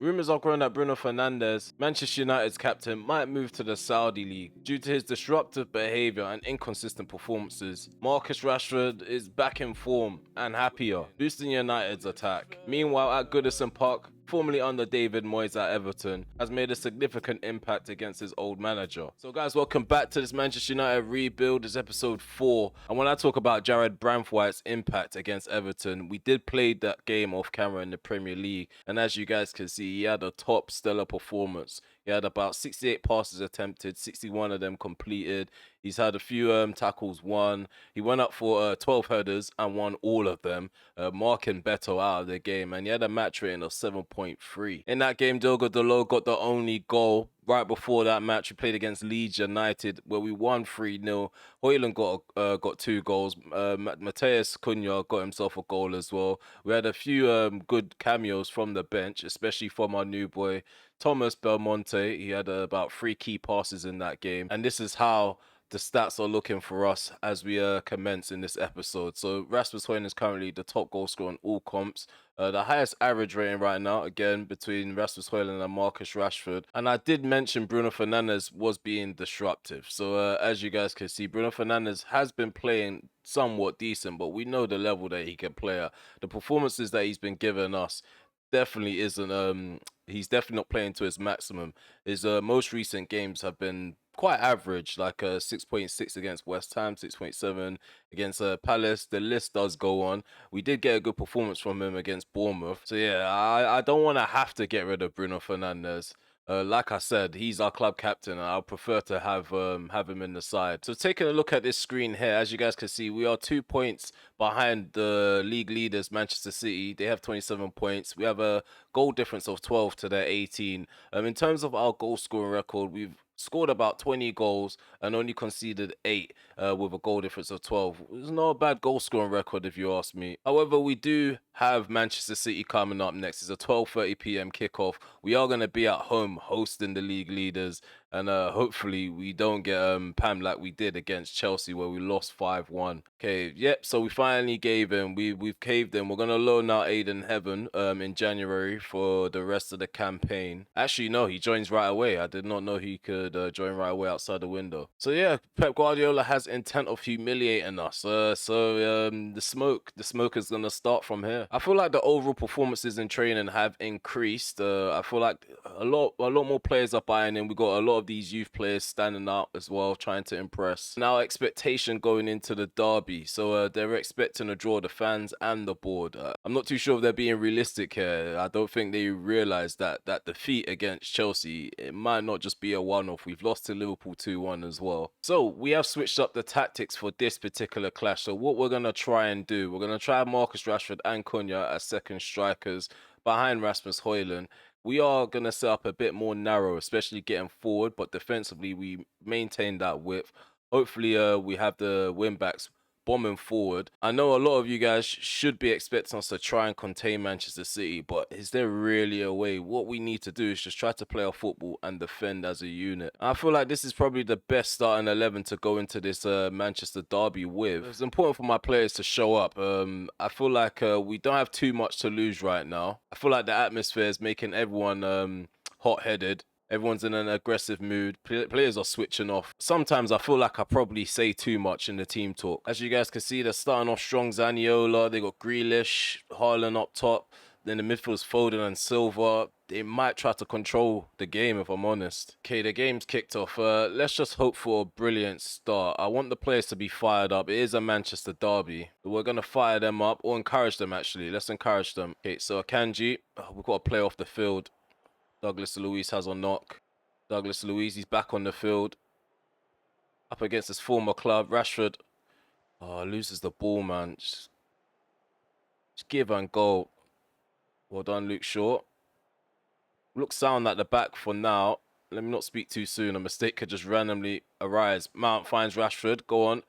Rumours are growing that Bruno Fernandes, Manchester United's captain, might move to the Saudi League due to his disruptive behaviour and inconsistent performances. Marcus Rashford is back in form and happier, boosting United's attack. Meanwhile, at Goodison Park, formerly under David Moyes at Everton, has made a significant impact against his old manager. So guys, welcome back to this Manchester United rebuild. This is episode 4. And when I talk about Jared Branthwaite's impact against Everton, we did play that game off camera in the Premier League. And as you guys can see, he had a top stellar performance. He had about 68 passes attempted, 61 of them completed. He's had a few tackles won. He went up for 12 headers and won all of them, marking Beto out of the game. And he had a match rating of 7.3. In that game, Diogo Dalot got the only goal. Right before that match, we played against Leeds United, where we won 3-0. Højlund got 2 goals. Mateus Cunha got himself a goal as well. We had a few good cameos from the bench, especially from our new boy, Thomas Belmonte. He had about 3 key passes in that game. And this is how the stats are looking for us as we commence in this episode. So Rasmus Højlund is currently the top goal scorer in all comps. The highest average rating right now, again, between Rasmus Højlund and Marcus Rashford. And I did mention Bruno Fernandes was being disruptive. So as you guys can see, Bruno Fernandes has been playing somewhat decent, but we know the level that he can play at. The performances that he's been giving us definitely isn't he's definitely not playing to his maximum. His most recent games have been quite average, like 6.6 against West Ham, 6.7 against Palace. The list does go on. We did get a good performance from him against Bournemouth. So yeah, I don't want to have to get rid of Bruno Fernandes. Like I said, he's our club captain, and I'll prefer to have him in the side. So taking a look at this screen here, as you guys can see, we are 2 points behind the league leaders, Manchester City. They have 27 points. We have a goal difference of 12 to their 18. In terms of our goal scoring record, we've scored about 20 goals and only conceded 8 with a goal difference of 12. It's not a bad goal scoring record if you ask me. However, we do have Manchester City coming up next. It's a 12:30 p.m. kickoff. We are going to be at home hosting the league leaders, and hopefully we don't get pammed like we did against Chelsea where we lost 5-1. Okay, yep, so we finally gave in. We've caved in. We're going to loan out Aiden Heaven in January for the rest of the campaign. Actually, no, he joins right away. I did not know he could join right away outside the window. So yeah, Pep Guardiola has intent of humiliating us. The smoke is going to start from here. I feel like the overall performances in training have increased. I feel like a lot more players are buying in. We got a lot of these youth players standing out as well, trying to impress. Now expectation going into the derby, so they're expecting a draw, the fans and the board. I'm not too sure if they're being realistic here. I don't think they realise that defeat against Chelsea, it might not just be a one-off. We've lost to Liverpool 2-1 as well. So we have switched up the tactics for this particular clash. So what we're going to try and do, we're going to try Marcus Rashford and Cunha as second strikers behind Rasmus Højlund. We are going to set up a bit more narrow, especially getting forward, but defensively we maintain that width. Hopefully we have the wing-backs bombing forward. I know a lot of you guys should be expecting us to try and contain Manchester City, but is there really a way? What we need to do is just try to play our football and defend as a unit. I feel like this is probably the best starting 11 to go into this Manchester derby with. It's important for my players to show up. I feel like we don't have too much to lose right now. I feel like the atmosphere is making everyone hot-headed. Everyone's in an aggressive mood. Players are switching off. Sometimes I feel like I probably say too much in the team talk. As you guys can see, they're starting off strong. Zaniola, they got Grealish, Haaland up top. Then the midfield's Foden and Silva. They might try to control the game, if I'm honest. Okay, the game's kicked off. Let's just hope for a brilliant start. I want the players to be fired up. It is a Manchester derby. We're going to fire them up, or encourage them, actually. Let's encourage them. Okay, so Akanji, we've got to play off the field. Douglas Luiz has a knock. Douglas Luiz, he's back on the field. Up against his former club. Rashford. Oh, loses the ball, man. Just give and go. Well done, Luke Shaw. Looks sound at the back for now. Let me not speak too soon. A mistake could just randomly arise. Mount finds Rashford. Go on.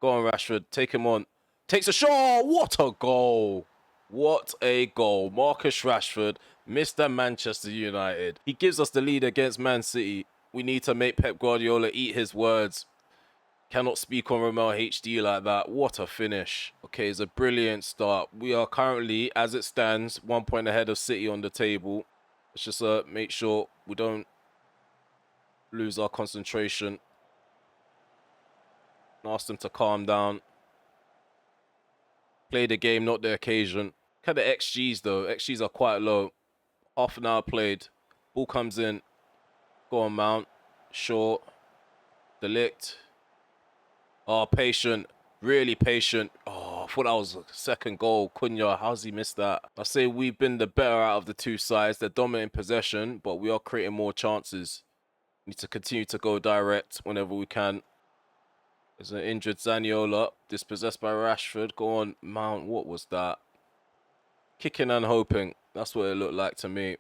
Go on, Rashford. Take him on. Takes a shot. What a goal. What a goal. Marcus Rashford, Mr. Manchester United. He gives us the lead against Man City. We need to make Pep Guardiola eat his words. Cannot speak on Romel HD like that. What a finish. Okay, it's a brilliant start. We are currently, as it stands, 1 point ahead of City on the table. Let's just make sure we don't lose our concentration. Ask them to calm down. Play the game, not the occasion. Look at the XGs though. XGs are quite low. Half an hour played. Ball comes in. Go on, Mount. Short. Delict. Oh, patient. Really patient. Oh, I thought that was a second goal. Cunha, how's he missed that? I say we've been the better out of the two sides. They're dominating possession, but we are creating more chances. We need to continue to go direct whenever we can. There's an injured Zaniola. Dispossessed by Rashford. Go on, Mount. What was that? Kicking and hoping. That's what it looked like to me.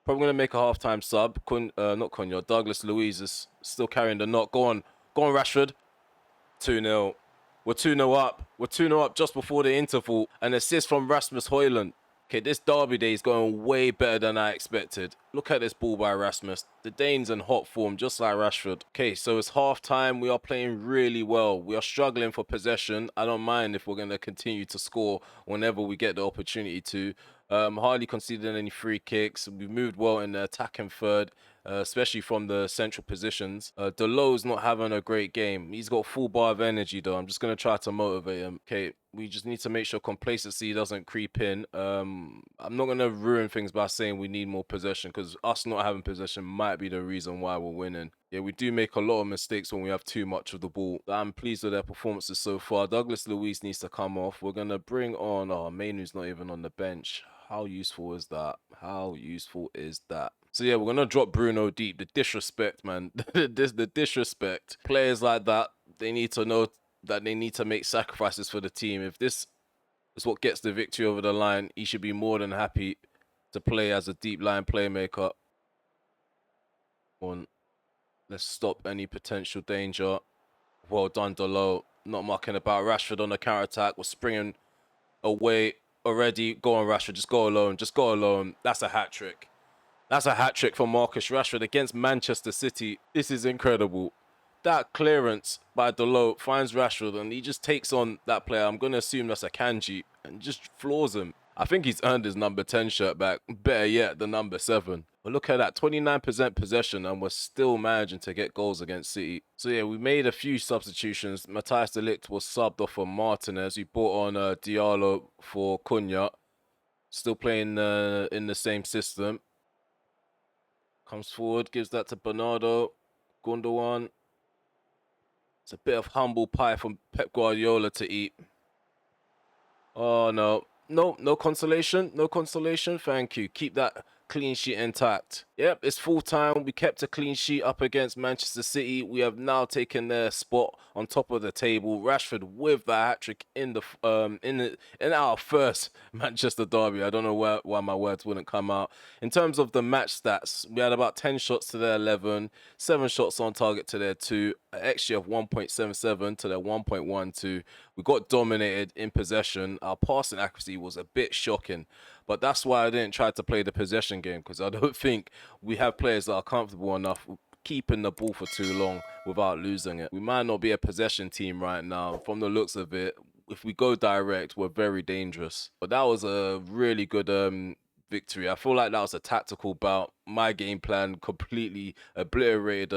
Probably going to make a half-time sub. Not Cunha. Douglas Luiz is still carrying the knock. Go on, Rashford. 2-0. We're 2-0 up. We're 2-0 up just before the interval. An assist from Rasmus Højlund. Okay, this derby day is going way better than I expected. Look at this ball by Rasmus. The Dane's in hot form, just like Rashford. Okay, so it's half-time. We are playing really well. We are struggling for possession. I don't mind if we're going to continue to score whenever we get the opportunity to. Hardly conceded any free kicks. We've moved well in the attacking third. Especially from the central positions. Delo's not having a great game. He's got a full bar of energy though. I'm just going to try to motivate him. Okay, we just need to make sure complacency doesn't creep in. I'm not going to ruin things by saying we need more possession, because us not having possession might be the reason why we're winning. Yeah, we do make a lot of mistakes when we have too much of the ball. I'm pleased with their performances so far. Douglas Luiz needs to come off. We're going to bring on... Oh, Mainu's not even on the bench. How useful is that? How useful is that? So yeah, we're going to drop Bruno deep. The disrespect, man. The disrespect. Players like that, they need to know that they need to make sacrifices for the team. If this is what gets the victory over the line, he should be more than happy to play as a deep line playmaker. Let's stop any potential danger. Well done, Delo. Not mucking about. Rashford on the counter-attack. We're springing away already. Go on, Rashford. Just go alone. Just go alone. That's a hat-trick. That's a hat-trick for Marcus Rashford against Manchester City. This is incredible. That clearance by Delo finds Rashford and he just takes on that player. I'm going to assume that's a Kanji, and just floors him. I think he's earned his number 10 shirt back. Better yet, the number 7. But look at that, 29% possession, and we're still managing to get goals against City. So yeah, we made a few substitutions. Matthias de Ligt was subbed off for Martinez. We brought on Diallo for Cunha. Still playing in the same system. Comes forward, gives that to Bernardo. Gundogan. It's a bit of humble pie from Pep Guardiola to eat. Oh, no. No consolation. No consolation. Thank you. Keep that clean sheet intact. Yep, it's full time. We kept a clean sheet up against Manchester City. We have now taken their spot on top of the table. Rashford with the hat-trick in our first Manchester derby. I don't know why my words wouldn't come out. In terms of the match stats, we had about 10 shots to their 11, 7 shots on target to their 2, an XG of 1.77 to their 1.12. We got dominated in possession. Our passing accuracy was a bit shocking. But that's why I didn't try to play the possession game, because I don't think we have players that are comfortable enough keeping the ball for too long without losing it. We might not be a possession team right now. From the looks of it, if we go direct, we're very dangerous. But that was a really good victory. I feel like that was a tactical bout. My game plan completely obliterated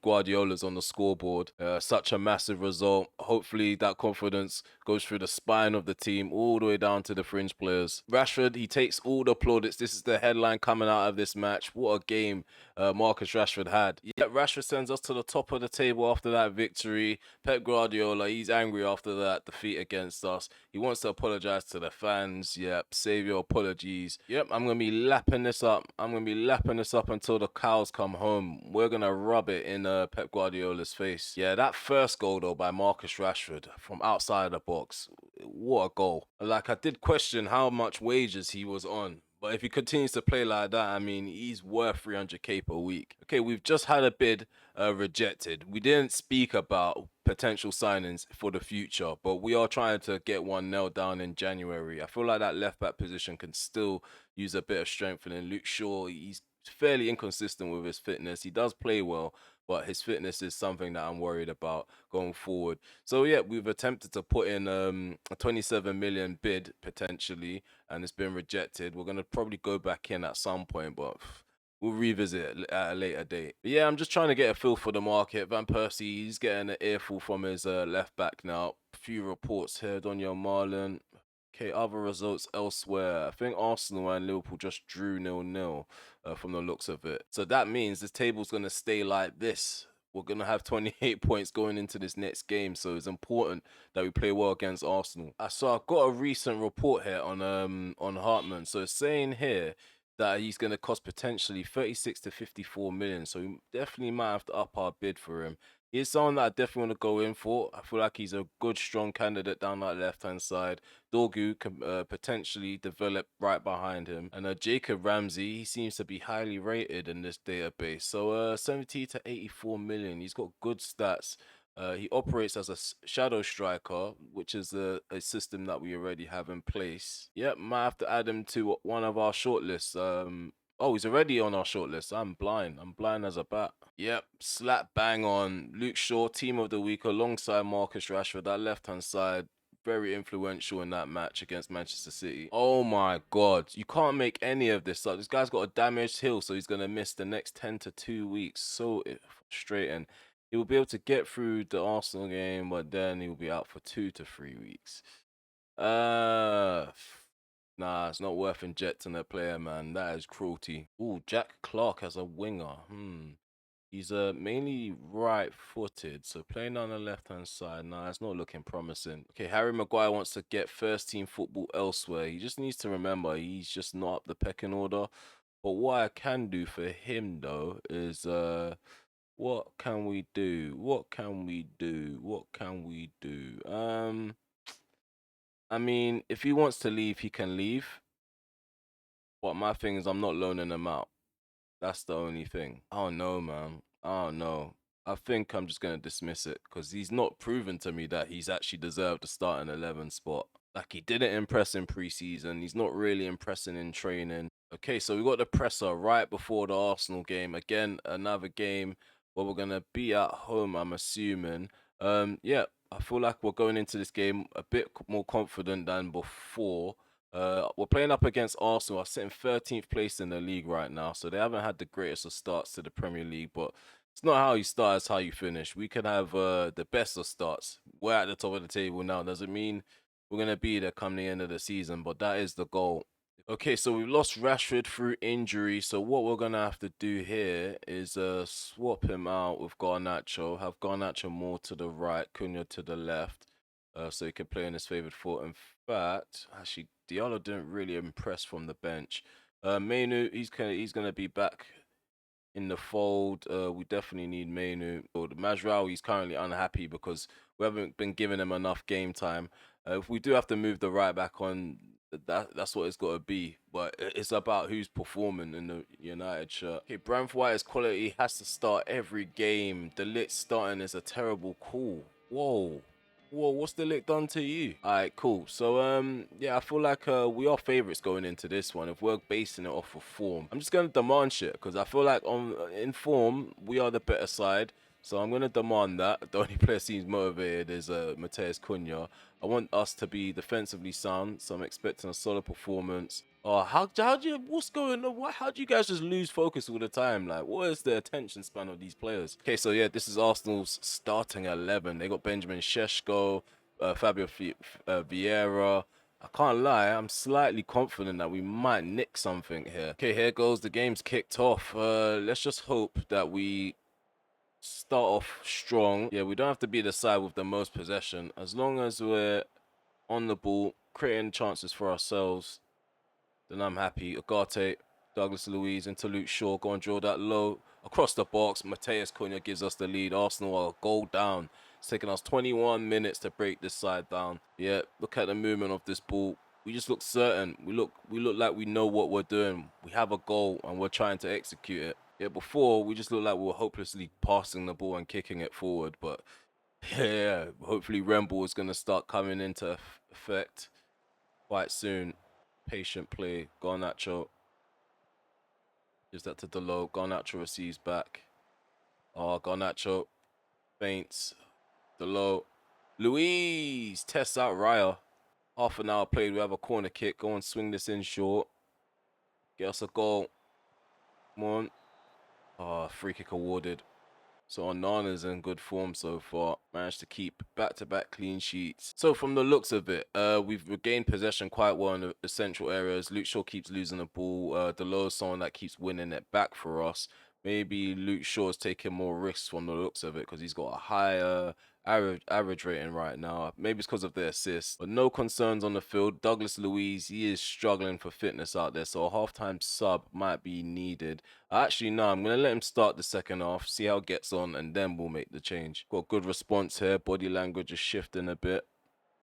Guardiola's on the scoreboard. Such a massive result. Hopefully that confidence goes through the spine of the team all the way down to the fringe players. Rashford, he takes all the plaudits. This is the headline coming out of this match. What a game Marcus Rashford had. Yeah, Rashford sends us to the top of the table after that victory. Pep Guardiola, he's angry after that defeat against us. He wants to apologize to the fans. Yep, save your apologies. Yep, I'm going to be lapping this up. I'm going to be lapping this up until the cows come home. We're going to rub it in Pep Guardiola's face. Yeah, that first goal, though, by Marcus Rashford from outside the box. What a goal. Like, I did question how much wages he was on. But if he continues to play like that, I mean, he's worth 300k per week. Okay, we've just had a bid rejected. We didn't speak about potential signings for the future, but we are trying to get one nailed down in January. I feel like that left-back position can still use a bit of strengthening. Luke Shaw, he's fairly inconsistent with his fitness. He does play well, but his fitness is something that I'm worried about going forward. So yeah, we've attempted to put in a 27 million bid potentially, and it's been rejected. We're gonna probably go back in at some point, but we'll revisit it at a later date. But yeah, I'm just trying to get a feel for the market. Van Persie, he's getting an earful from his left back now. A few reports here. Donyell Marlon. Okay, other results elsewhere. I think Arsenal and Liverpool just drew 0-0 from the looks of it. So that means this table's going to stay like this. We're going to have 28 points going into this next game, so it's important that we play well against Arsenal. So I've got a recent report here on Hartman. So it's saying here that he's going to cost potentially 36 to 54 million. So we definitely might have to up our bid for him. He's someone that I definitely want to go in for. I feel like he's a good, strong candidate down that left-hand side. Dorgu can potentially develop right behind him. And Jacob Ramsey, he seems to be highly rated in this database. So 70 to 84 million. He's got good stats. He operates as a shadow striker, which is a system that we already have in place. Yep, might have to add him to one of our shortlists. Oh, he's already on our shortlist. I'm blind. I'm blind as a bat. Yep, slap bang on. Luke Shaw, team of the week, alongside Marcus Rashford. That left-hand side, very influential in that match against Manchester City. Oh my God, you can't make any of this up. This guy's got a damaged heel, so he's going to miss the next 10 to 2 weeks. So frustrating. He will be able to get through the Arsenal game, but then he'll be out for 2 to 3 weeks. Nah, it's not worth injecting a player, man. That is cruelty. Ooh, Jack Clark as a winger. He's mainly right-footed, so playing on the left-hand side, nah, it's not looking promising. Okay, Harry Maguire wants to get first-team football elsewhere. He just needs to remember he's just not up the pecking order. But what I can do for him, though, is what can we do? What can we do? What can we do? I mean, if he wants to leave, he can leave. But my thing is, I'm not loaning him out. That's the only thing. I don't know, man. I don't know. I think I'm just going to dismiss it because he's not proven to me that he's actually deserved the starting 11 spot. Like, he didn't impress in preseason. He's not really impressing in training. Okay, so we got the presser right before the Arsenal game. Again, another game where we're going to be at home, I'm assuming. Yeah, I feel like we're going into this game a bit more confident than before. We're playing up against Arsenal. I'm sitting 13th place in the league right now, so they haven't had the greatest of starts to the Premier League, but it's not how you start, it's how you finish. We can have the best of starts. We're at the top of the table now. Doesn't mean we're going to be there come the end of the season, but that is the goal. Okay, so we've lost Rashford through injury, so what we're going to have to do here is swap him out with Garnacho, have Garnacho more to the right, Cunha to the left, so he can play in his favoured foot. In fact, actually, Diallo didn't really impress from the bench. Mainu, he's gonna be back in the fold. We definitely need Mainu. The Majrao, he's currently unhappy because we haven't been giving him enough game time. If we do have to move the right back on, that's what it's got to be. But it's about who's performing in the United shirt. Okay, Branthwaite's quality has to start every game. The lit starting is a terrible call. Whoa. Whoa, what's the lick done to you? All right, cool. So, yeah, I feel like we are favourites going into this one. If we're basing it off of form, I'm just gonna demand shit because I feel like in form we are the better side. So I'm gonna demand that. The only player seems motivated is Matheus Cunha. I want us to be defensively sound, so I'm expecting a solid performance. Oh, what's going on? How do you guys just lose focus all the time? Like, what is the attention span of these players? Okay, so yeah, this is Arsenal's starting 11. They got Benjamin Šeško, Fabio Vieira. I can't lie, I'm slightly confident that we might nick something here. Okay, here goes. The game's kicked off. Let's just hope that we start off strong. Yeah, we don't have to be the side with the most possession. As long as we're on the ball, creating chances for ourselves, then I'm happy. Ugarte, Douglas Luiz into Luke Shaw. Go and draw that low across the box. Matheus Cunha gives us the lead. Arsenal are a goal down. It's taken us 21 minutes to break this side down. Yeah, look at the movement of this ball. We just look certain. We look like we know what we're doing. We have a goal and we're trying to execute it. Yeah, before we just looked like we were hopelessly passing the ball and kicking it forward. But yeah, hopefully Remball is going to start coming into effect quite soon. Patient play. Garnacho gives that to Delo. Garnacho receives back. Oh, Garnacho faints. The low. Luis tests out Raya. Half an hour played. We have a corner kick. Go and swing this in short. Get us a goal. Come on. Oh, free kick awarded. So Onana's in good form so far. Managed to keep back-to-back clean sheets. So from the looks of it, we've regained possession quite well in the central areas. Luke Shaw keeps losing the ball. Delo's someone that keeps winning it back for us. Maybe Luke Shaw's taking more risks from the looks of it because he's got a higher average rating right now. Maybe it's because of the assist. But no concerns on the field. Douglas Luiz, he is struggling for fitness out there. So a halftime sub might be needed. Actually, no, I'm going to let him start the second half, see how it gets on, and then we'll make the change. Got good response here. Body language is shifting a bit.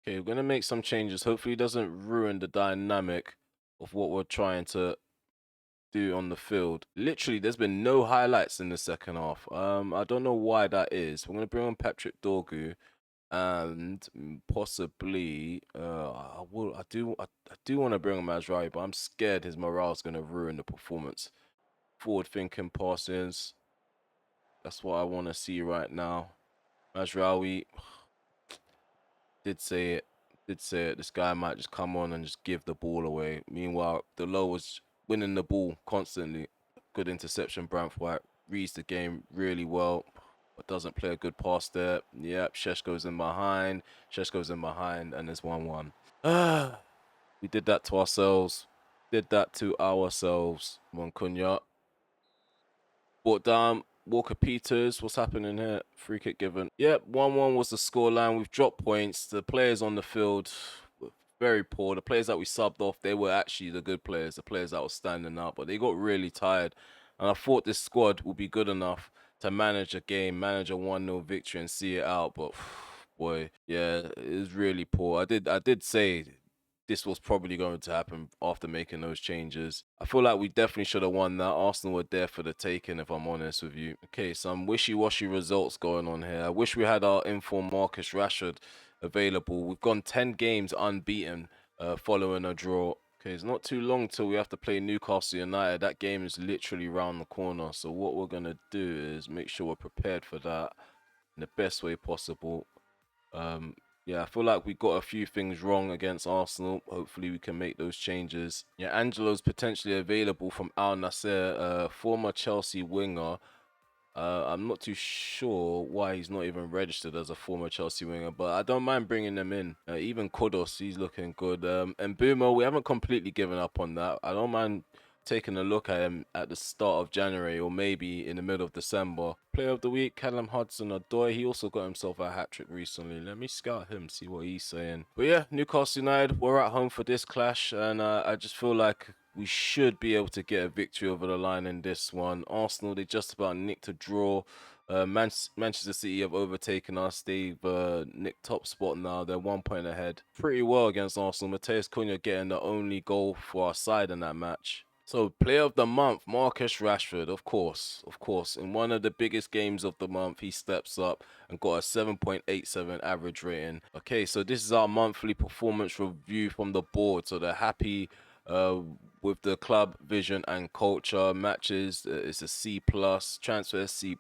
Okay, we're going to make some changes. Hopefully it doesn't ruin the dynamic of what we're trying to do on the field. Literally, there's been no highlights in the second half. I don't know why that is. We're going to bring on Patrick Dorgu and possibly I do want to bring on Mazraoui, but I'm scared his morale's going to ruin the performance. Forward thinking passes. That's what I want to see right now. Mazraoui did say it. This guy might just come on and just give the ball away. Meanwhile, Delo was winning the ball constantly. Good interception. Branthwaite reads the game really well, but doesn't play a good pass there. Yep, Shesh goes in behind. And there's 1-1. We did that to ourselves. Moncunya. Brought down Walker Peters. What's happening here? Free kick given. Yep, 1-1 was the scoreline. We've dropped points. The players on the field were very poor. The players that we subbed off, they were actually the good players, the players that were standing out, but they got really tired. And I thought this squad would be good enough to manage a game, manage a 1-0 victory and see it out. But boy, yeah, it was really poor. I did say this was probably going to happen after making those changes. I feel like we definitely should have won that. Arsenal were there for the taking, if I'm honest with you. Okay, some wishy-washy results going on here. I wish we had our informed Marcus Rashford available. We've gone 10 games unbeaten following a draw. Okay, it's not too long till we have to play Newcastle United. That game is literally round the corner. So what we're going to do is make sure we're prepared for that in the best way possible. Yeah, I feel like we got a few things wrong against Arsenal. Hopefully we can make those changes. Yeah, Angelo's potentially available from Al Nasser, former Chelsea winger. I'm not too sure why he's not even registered as a former Chelsea winger, but I don't mind bringing him in. Even Kudos, he's looking good. And Boomer, we haven't completely given up on that. I don't mind taking a look at him at the start of January or maybe in the middle of December. Player of the week, Callum Hudson-Odoi. He also got himself a hat-trick recently. Let me scout him, see what he's saying. But yeah, Newcastle United, we're at home for this clash, and I just feel like we should be able to get a victory over the line in this one. Arsenal, they just about nicked a draw. Manchester City have overtaken us. They've nicked top spot now. They're 1 point ahead. Pretty well against Arsenal. Matheus Cunha getting the only goal for our side in that match. So, player of the month, Marcus Rashford, of course. In one of the biggest games of the month, he steps up and got a 7.87 average rating. Okay, so this is our monthly performance review from the board. So they're happy with the club vision and culture. Matches, it's a C+, transfer C+,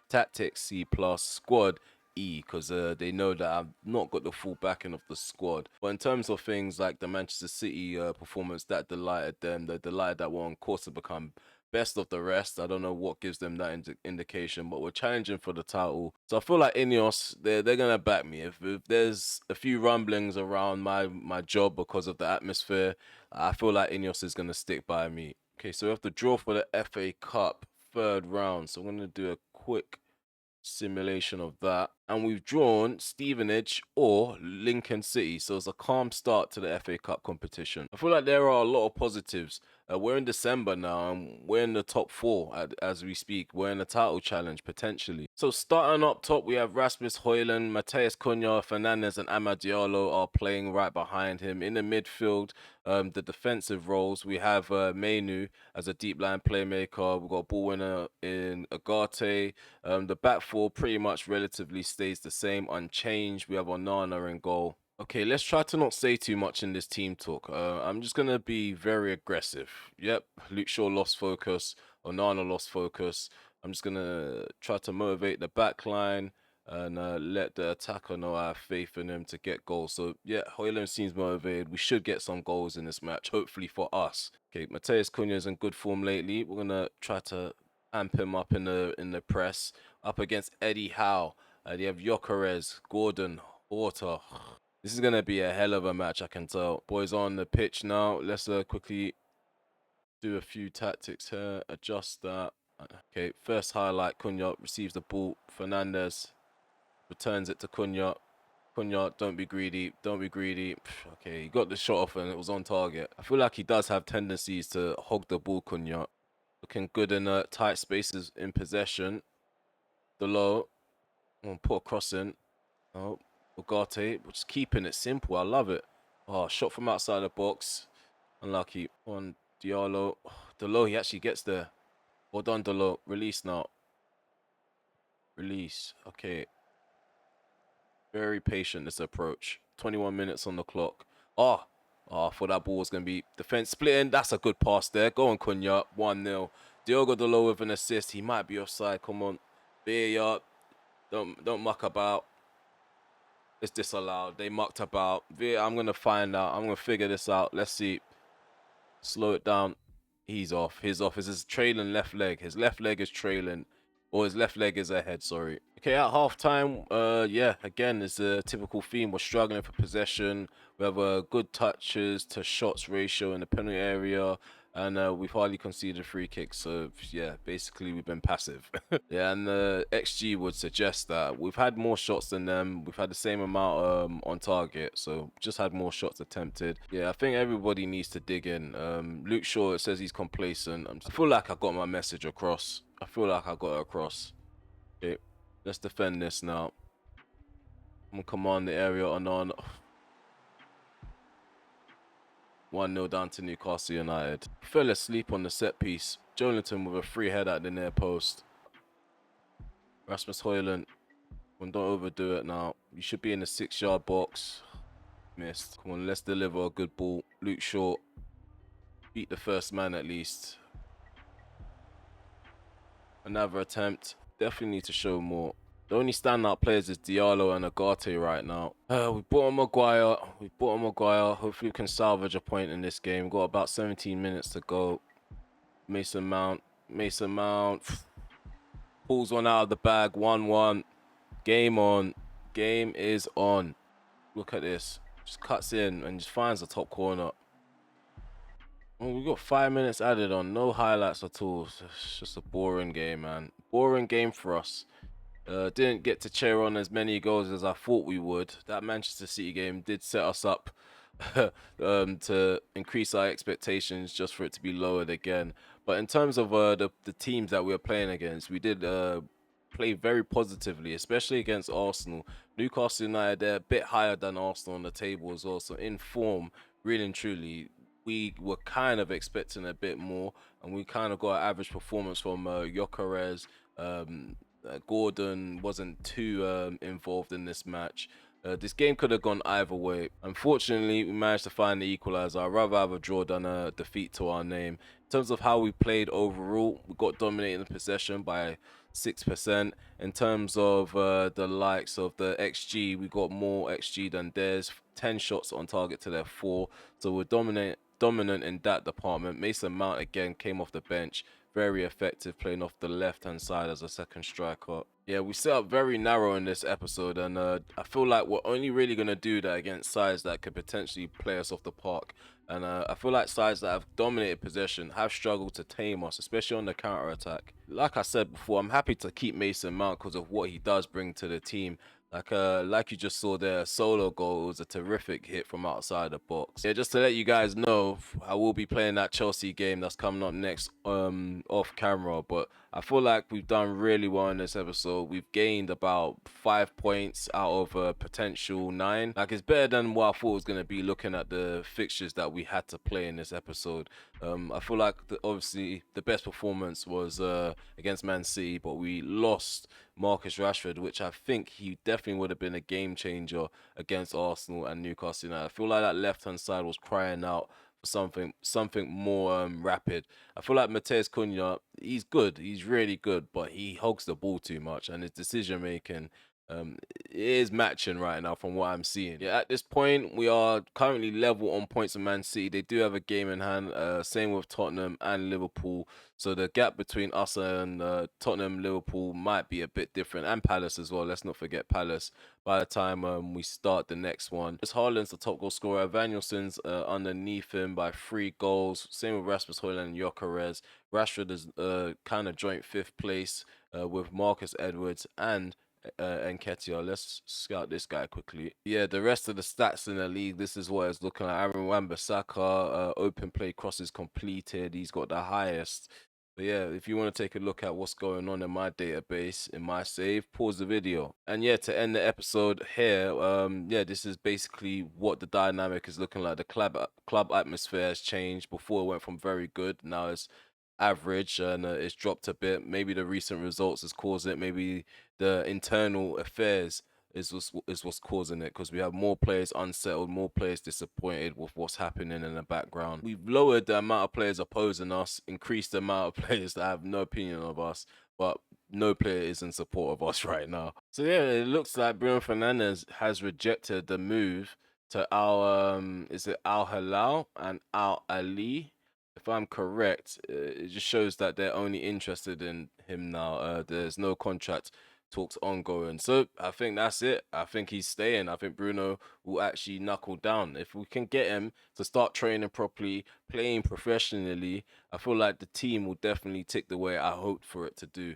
tactics C+, squad E, because they know that I've not got the full backing of the squad. But in terms of things like the Manchester City performance, that delighted them. They're delighted that we're on course to become best of the rest. I don't know what gives them that indication, but we're challenging for the title. So I feel like Ineos, they're gonna back me. If there's a few rumblings around my job because of the atmosphere, I feel like Ineos is gonna stick by me. Okay, so we have to draw for the FA Cup third round. So I'm gonna do a quick simulation of that, and we've drawn Stevenage or Lincoln City, so it's a calm start to the FA Cup competition. I feel like there are a lot of positives. We're in December now and we're in the top four as we speak. We're in a title challenge potentially. So starting up top, we have Rasmus Højlund, Matheus Cunha, Fernandes and Amad Diallo are playing right behind him. In the midfield, the defensive roles, we have Mainu as a deep line playmaker. We've got a ball winner in Agate. The back four pretty much relatively stays the same, unchanged. We have Onana in goal. Okay, let's try to not say too much in this team talk. I'm just going to be very aggressive. Yep, Luke Shaw lost focus. Onana lost focus. I'm just gonna try to motivate the back line and let the attacker know I have faith in him to get goals. So yeah, Højlund seems motivated. We should get some goals in this match, hopefully for us. Okay, Mateus Cunha's in good form lately. We're gonna try to amp him up in the press. Up against Eddie Howe. They have Gyökeres, Gordon, Horta. This is gonna be a hell of a match, I can tell. Boys on the pitch now. Let's quickly do a few tactics here. Adjust that. Okay, first highlight, Cunha receives the ball. Fernandes returns it to Cunha. Cunha, don't be greedy. Don't be greedy. Okay, he got the shot off and it was on target. I feel like he does have tendencies to hog the ball, Cunha. Looking good in tight spaces in possession. Delot. Put a cross in. Oh, Ugarte. Just keeping it simple. I love it. Oh, shot from outside the box. Unlucky. On Diallo. Delot, he actually gets there. Well done, Delot. Release now. Release. Okay. Very patient, this approach. 21 minutes on the clock. I thought that ball was going to be defense splitting. That's a good pass there. Go on, Cunha. 1-0. Diogo Dalot with an assist. He might be offside. Come on. VAR. Don't muck about. It's disallowed. They mucked about. I'm going to find out. I'm going to figure this out. Let's see. Slow it down. He's off. He's off. It's his trailing left leg. His left leg is trailing. Or his left leg is ahead, sorry. Okay, at half-time, yeah, again, it's a typical theme. We're struggling for possession. We have a good touches to shots ratio in the penalty area. And we've hardly conceded free kicks. So, yeah, basically, we've been passive. Yeah, and the XG would suggest that we've had more shots than them. We've had the same amount on target. So, just had more shots attempted. Yeah, I think everybody needs to dig in. Luke Shaw, it says he's complacent. I feel like I got my message across. I feel like I got it across. Okay, let's defend this now. I'm going to command the area on. 1-0 down to Newcastle United. Fell asleep on the set piece. Jolinton with a free head at the near post. Rasmus Højlund. Don't overdo it now. You should be in the 6-yard box. Missed. Come on, let's deliver a good ball. Luke Shaw. Beat the first man at least. Another attempt. Definitely need to show more. The only standout players is Diallo and Ugarte right now. We bought a Maguire. Hopefully we can salvage a point in this game. We've got about 17 minutes to go. Mason Mount. Pulls one out of the bag. 1-1. Game on. Game is on. Look at this. Just cuts in and just finds the top corner. Oh, we got 5 minutes added on. No highlights at all. It's just a boring game, man. Boring game for us. Didn't get to cheer on as many goals as I thought we would. That Manchester City game did set us up to increase our expectations just for it to be lowered again. But in terms of the teams that we were playing against, we did play very positively, especially against Arsenal. Newcastle United, they're a bit higher than Arsenal on the table as well. So in form, really and truly, we were kind of expecting a bit more, and we kind of got an average performance from Gyökeres. Gordon wasn't too involved in this match. This game could have gone either way. Unfortunately, we managed to find the equalizer. I'd rather have a draw than a defeat to our name. In terms of how we played overall, we got dominated in possession by 6%. In terms of the likes of the XG, we got more XG than theirs. 10 shots on target to their 4. So we're dominant in that department. Mason Mount again came off the bench. Very effective, playing off the left-hand side as a second striker. Yeah, we set up very narrow in this episode, and I feel like we're only really going to do that against sides that could potentially play us off the park. And I feel like sides that have dominated possession have struggled to tame us, especially on the counter-attack. Like I said before, I'm happy to keep Mason Mount because of what he does bring to the team. Like you just saw there, a solo goal. It was a terrific hit from outside the box. Yeah, just to let you guys know, I will be playing that Chelsea game that's coming up next off camera. But I feel like we've done really well in this episode. We've gained about 5 points out of a potential 9. Like, it's better than what I thought it was going to be looking at the fixtures that we had to play in this episode. I feel like obviously the best performance was against Man City, but we lost Marcus Rashford, which I think he definitely would have been a game changer against Arsenal and Newcastle United. I feel like that left-hand side was crying out for something more rapid. I feel like Mateus Cunha, he's good, he's really good, but he hogs the ball too much, and his decision making um, is matching right now from what I'm seeing. Yeah, at this point, we are currently level on points of Man City. They do have a game in hand. Same with Tottenham and Liverpool. So the gap between us and Tottenham, Liverpool might be a bit different, and Palace as well. Let's not forget Palace. By the time we start the next one, as Haaland's the top goal scorer. Van Nilsson's underneath him by 3 goals. Same with Rasmus Højlund and Gyökeres. Rashford is kind of joint 5th place with Marcus Edwards and Nketiah. Let's scout this guy quickly. Yeah, the rest of the stats in the league, this is what it's looking like. Aaron Wan-Bissaka, open play crosses completed. He's got the highest. But yeah, if you want to take a look at what's going on in my database, in my save, pause the video. And yeah, to end the episode here, yeah, this is basically what the dynamic is looking like. The club atmosphere has changed. Before it went from very good, now it's average, and it's dropped a bit. Maybe the recent results has caused it. Maybe the internal affairs is what's causing it, because we have more players unsettled, more players disappointed with what's happening in the background. We've lowered the amount of players opposing us, increased the amount of players that have no opinion of us, but no player is in support of us right now. So yeah, it looks like Bruno Fernandes has rejected the move to is it Al Hilal and Al Ali? If I'm correct, it just shows that they're only interested in him now. There's no contract talks ongoing. So I think that's it. I think he's staying. I think Bruno will actually knuckle down. If we can get him to start training properly, playing professionally, I feel like the team will definitely tick the way I hoped for it to do.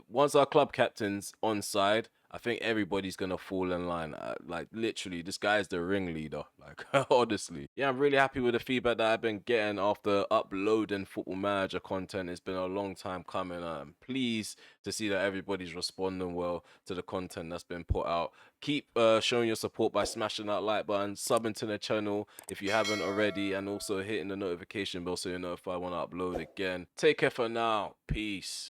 Once our club captain's on side, I think everybody's gonna fall in line. Like literally, this guy is the ringleader. Like honestly, yeah, I'm really happy with the feedback that I've been getting after uploading Football Manager content. It's been a long time coming. I'm pleased to see that everybody's responding well to the content that's been put out. Keep showing your support by smashing that like button, subbing to the channel if you haven't already, and also hitting the notification bell so you're notified when I upload again. Take care for now. Peace.